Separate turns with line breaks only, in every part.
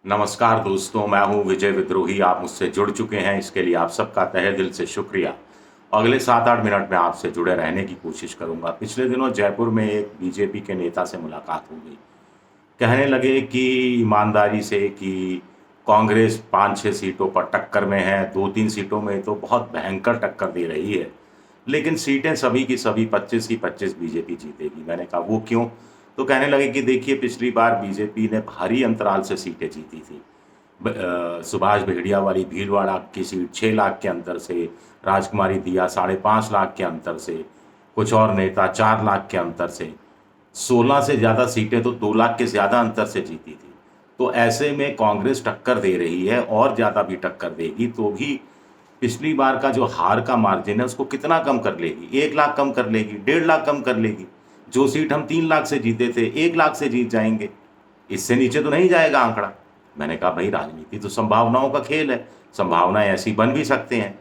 नमस्कार दोस्तों, मैं हूं विजय विद्रोही। आप मुझसे जुड़ चुके हैं, इसके लिए आप सबका तहे दिल से शुक्रिया। अगले 7-8 मिनट में आपसे जुड़े रहने की कोशिश करूंगा। पिछले दिनों जयपुर में एक बीजेपी के नेता से मुलाकात हो गई। कहने लगे कि ईमानदारी से कि कांग्रेस 5-6 सीटों पर टक्कर में है, 2-3 सीटों में तो बहुत भयंकर टक्कर दे रही है, लेकिन सीटें सभी की सभी 25 की 25 बीजेपी जीतेगी। मैंने कहा वो क्यों? तो कहने लगे कि देखिए, पिछली बार बीजेपी ने भारी अंतराल से सीटें जीती थी। सुभाष भेड़िया वाली भीलवाड़ा की सीट 6 लाख के अंतर से, राजकुमारी दिया 5.5 लाख के अंतर से, कुछ और नेता 4 लाख के अंतर से, 16 से ज़्यादा सीटें तो 2 लाख के ज़्यादा अंतर से जीती थी। तो ऐसे में कांग्रेस टक्कर दे रही है और ज़्यादा भी टक्कर देगी तो भी पिछली बार का जो हार का मार्जिन है उसको कितना कम कर लेगी? 1 लाख कम कर लेगी, 1.5 लाख कम कर लेगी। जो सीट हम 3 लाख से जीते थे 1 लाख से जीत जाएंगे, इससे नीचे तो नहीं जाएगा आंकड़ा। मैंने कहा भाई, राजनीति तो संभावनाओं का खेल है, संभावनाएं ऐसी बन भी सकते हैं।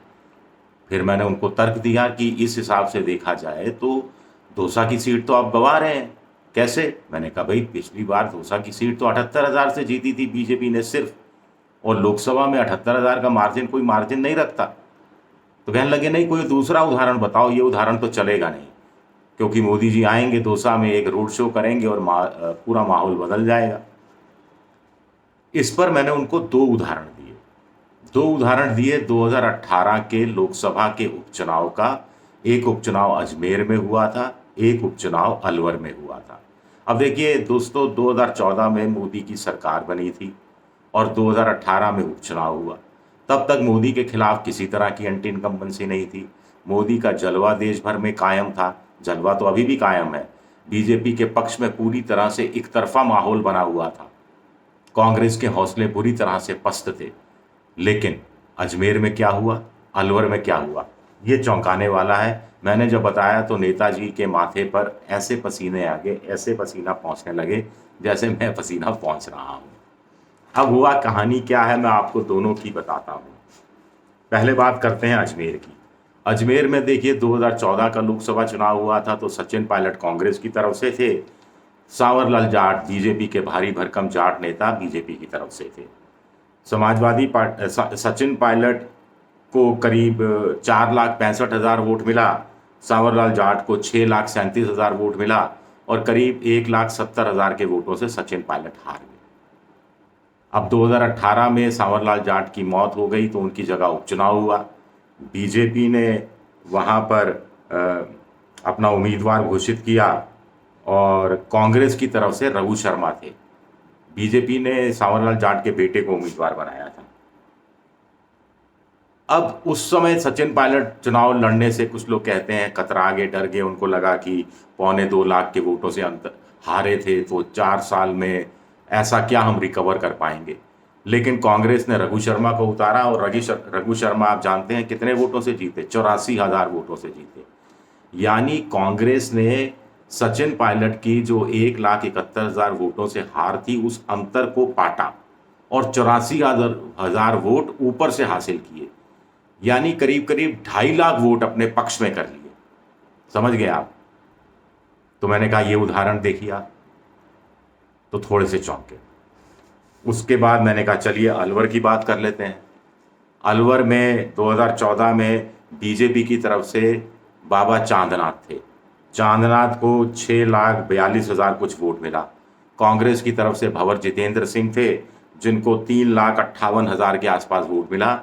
फिर मैंने उनको तर्क दिया कि इस हिसाब से देखा जाए तो दौसा की सीट तो आप गंवा रहे हैं। कैसे? मैंने कहा भाई, पिछली बार दौसा की सीट तो 78,000 से जीती थी बीजेपी ने सिर्फ, और लोकसभा में 78,000 का मार्जिन कोई मार्जिन नहीं रखता। तो कहने लगे नहीं, कोई दूसरा उदाहरण बताओ। ये उदाहरण तो चलेगा नहीं, क्योंकि मोदी जी आएंगे दौसा में, एक रोड शो करेंगे और पूरा माहौल बदल जाएगा। इस पर मैंने उनको दो उदाहरण दिए 2018 के लोकसभा के उपचुनाव का। एक उपचुनाव अजमेर में हुआ था, एक उपचुनाव अलवर में हुआ था। अब देखिए दोस्तों, 2014 में मोदी की सरकार बनी थी और 2018 में उपचुनाव हुआ। तब तक मोदी के खिलाफ किसी तरह की एंटी इनकम्बेंसी नहीं थी। मोदी का जलवा देश भर में कायम था, जलवा तो अभी भी कायम है। बीजेपी के पक्ष में पूरी तरह से एक तरफा माहौल बना हुआ था। कांग्रेस के हौसले बुरी तरह से पस्त थे। लेकिन अजमेर में क्या हुआ, अलवर में क्या हुआ, ये चौंकाने वाला है। मैंने जब बताया तो नेताजी के माथे पर ऐसे पसीने आ गए, ऐसे पसीना पहुंचने लगे जैसे मैं पसीना पहुंच रहा हूं। अब हुआ कहानी क्या है, मैं आपको दोनों की बताता हूं। पहले बात करते हैं अजमेर की। अजमेर में देखिए, 2014 का लोकसभा चुनाव हुआ था तो सचिन पायलट कांग्रेस की तरफ से थे, सांवरलाल जाट बीजेपी के भारी भरकम जाट नेता बीजेपी की तरफ से थे। समाजवादी पार्टी सचिन पायलट को करीब 4,65,000 वोट मिला, सांवरलाल जाट को 6,37,000 वोट मिला और करीब 1,70,000 के वोटों से सचिन पायलट हार गए। अब 2018 में सांवरलाल जाट की मौत हो गई तो उनकी जगह उपचुनाव हुआ। बीजेपी ने वहाँ पर अपना उम्मीदवार घोषित किया और कांग्रेस की तरफ से रघु शर्मा थे। बीजेपी ने सांवरलाल जाट के बेटे को उम्मीदवार बनाया था। अब उस समय सचिन पायलट चुनाव लड़ने से कुछ लोग कहते हैं कतरा गए, डर गए। उनको लगा कि 1.25 लाख के वोटों से अंतर हारे थे तो 4 साल में ऐसा क्या हम रिकवर कर पाएंगे। लेकिन कांग्रेस ने रघु शर्मा को उतारा और रघु शर्मा आप जानते हैं कितने वोटों से जीते? 84,000 वोटों से जीते। यानी कांग्रेस ने सचिन पायलट की जो 1,71,000 वोटों से हार थी उस अंतर को पाटा और 84,000 वोट ऊपर से हासिल किए। यानी करीब करीब 2.5 लाख वोट अपने पक्ष में कर लिए। समझ गए आप? तो मैंने कहा ये उदाहरण देखिए आप, तो थोड़े से चौंके। उसके बाद मैंने कहा चलिए अलवर की बात कर लेते हैं। अलवर में 2014 में बीजेपी की तरफ से बाबा चांदनाथ थे। चांदनाथ को 6,42,000 कुछ वोट मिला। कांग्रेस की तरफ से भंवर जितेंद्र सिंह थे जिनको 3,58,000 के आसपास वोट मिला।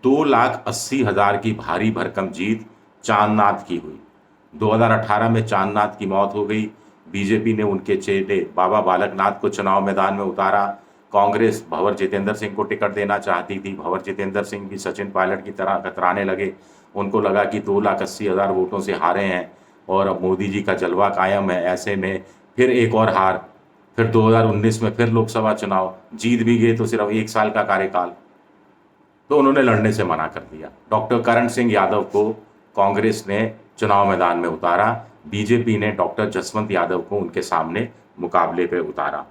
2,80,000 की भारी भरकम जीत चांदनाथ की हुई। 2018 में चांदनाथ की मौत हो गई। बीजेपी ने उनके चेले बाबा बालकनाथ को चुनाव मैदान में उतारा। कांग्रेस भंवर जितेंद्र सिंह को टिकट देना चाहती थी। भंवर जितेंद्र सिंह भी सचिन पायलट की तरह कतराने लगे। उनको लगा कि 2,80,000 वोटों से हारे हैं और अब मोदी जी का जलवा कायम है। ऐसे में फिर एक और हार, फिर 2019 में फिर लोकसभा चुनाव जीत भी गए तो सिर्फ 1 साल का कार्यकाल, तो उन्होंने लड़ने से मना कर दिया। डॉक्टर करण सिंह यादव को कांग्रेस ने चुनाव मैदान में उतारा। बीजेपी ने डॉक्टर जसवंत यादव को उनके सामने मुकाबले पे उतारा।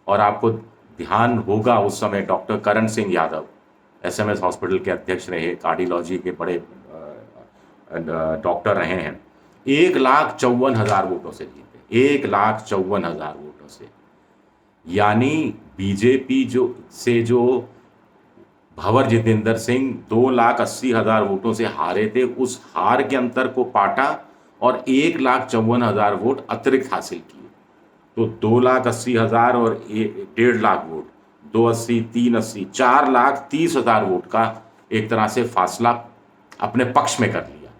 और आपको ध्यान होगा उस समय doctor Karan Singh Yadav SMS hospital के अध्यक्ष रहे, कार्डियोलॉजी के बड़े डॉक्टर रहे हैं। 1,54,000 वोटों से जीते, 1,54,000 वोटों से। यानी बीजेपी जो भंवर जितेंद्र सिंह 2,80,000 वोटों से हारे थे, उस हार के अंतर को पाटा और 1,54,000 वोट अतिरिक्त हासिल किए। तो 2,80,000 और 1.5 लाख वोट, 280, 380, 4,30,000 वोट का एक तरह से फासला अपने पक्ष में कर लिया।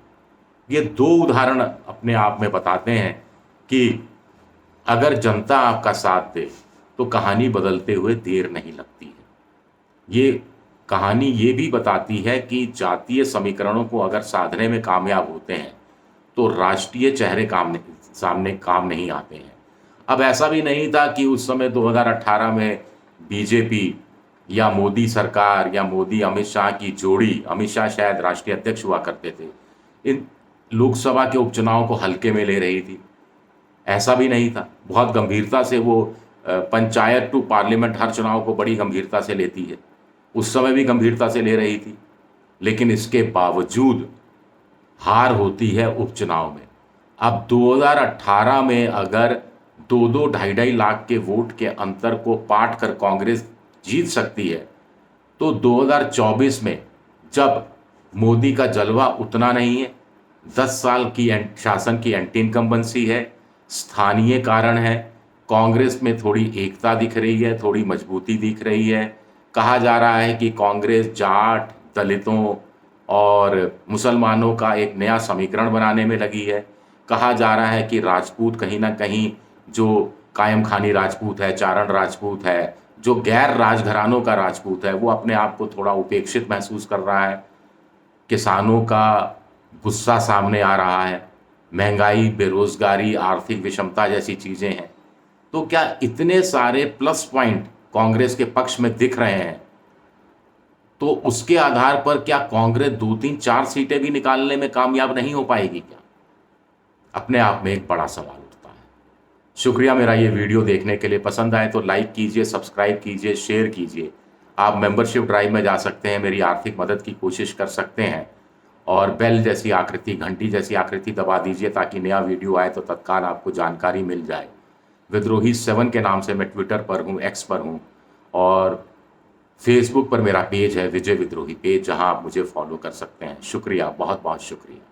ये दो उदाहरण अपने आप में बताते हैं कि अगर जनता आपका साथ दे तो कहानी बदलते हुए देर नहीं लगती है। ये कहानी ये भी बताती है कि जातीय समीकरणों को अगर साधने में कामयाब होते हैं तो राष्ट्रीय चेहरे सामने काम नहीं आते हैं। अब ऐसा भी नहीं था कि उस समय 2018 में बीजेपी या मोदी सरकार या मोदी अमित शाह की जोड़ी, अमित शाह शायद राष्ट्रीय अध्यक्ष हुआ करते थे, इन लोकसभा के उपचुनाव को हल्के में ले रही थी। ऐसा भी नहीं था, बहुत गंभीरता से वो पंचायत टू पार्लियामेंट हर चुनाव को बड़ी गंभीरता से लेती है, उस समय भी गंभीरता से ले रही थी। लेकिन इसके बावजूद हार होती है उपचुनाव में। अब 2018 में अगर 2-2, 2.5 लाख के वोट के अंतर को पाट कर कांग्रेस जीत सकती है, तो 2024 में जब मोदी का जलवा उतना नहीं है, 10 साल की शासन की एंटी इनकम्बेंसी है, स्थानीय कारण है, कांग्रेस में थोड़ी एकता दिख रही है, थोड़ी मजबूती दिख रही है। कहा जा रहा है कि कांग्रेस जाट, दलितों और मुसलमानों का एक नया समीकरण बनाने में लगी है। कहा जा रहा है कि राजपूत कहीं ना कहीं, जो कायम खानी राजपूत है, चारण राजपूत है, जो गैर राजघरानों का राजपूत है, वो अपने आप को थोड़ा उपेक्षित महसूस कर रहा है। किसानों का गुस्सा सामने आ रहा है, महंगाई, बेरोजगारी, आर्थिक विषमता जैसी चीज़ें हैं। तो क्या इतने सारे प्लस पॉइंट कांग्रेस के पक्ष में दिख रहे हैं, तो उसके आधार पर क्या कांग्रेस 2, 3, 4 सीटें भी निकालने में कामयाब नहीं हो पाएगी क्या? अपने आप में एक बड़ा सवाल उठता है। शुक्रिया मेरा ये वीडियो देखने के लिए। पसंद आए तो लाइक कीजिए, सब्सक्राइब कीजिए, शेयर कीजिए। आप मेंबरशिप ड्राइव में जा सकते हैं, मेरी आर्थिक मदद की कोशिश कर सकते हैं, और बेल जैसी आकृति, घंटी जैसी आकृति दबा दीजिए ताकि नया वीडियो आए तो तत्काल आपको जानकारी मिल जाए। विद्रोही 7 के नाम से मैं ट्विटर पर हूँ, एक्स पर हूँ, और फेसबुक पर मेरा पेज है विजय विद्रोही पेज, जहाँ आप मुझे फॉलो कर सकते हैं। शुक्रिया, बहुत बहुत शुक्रिया।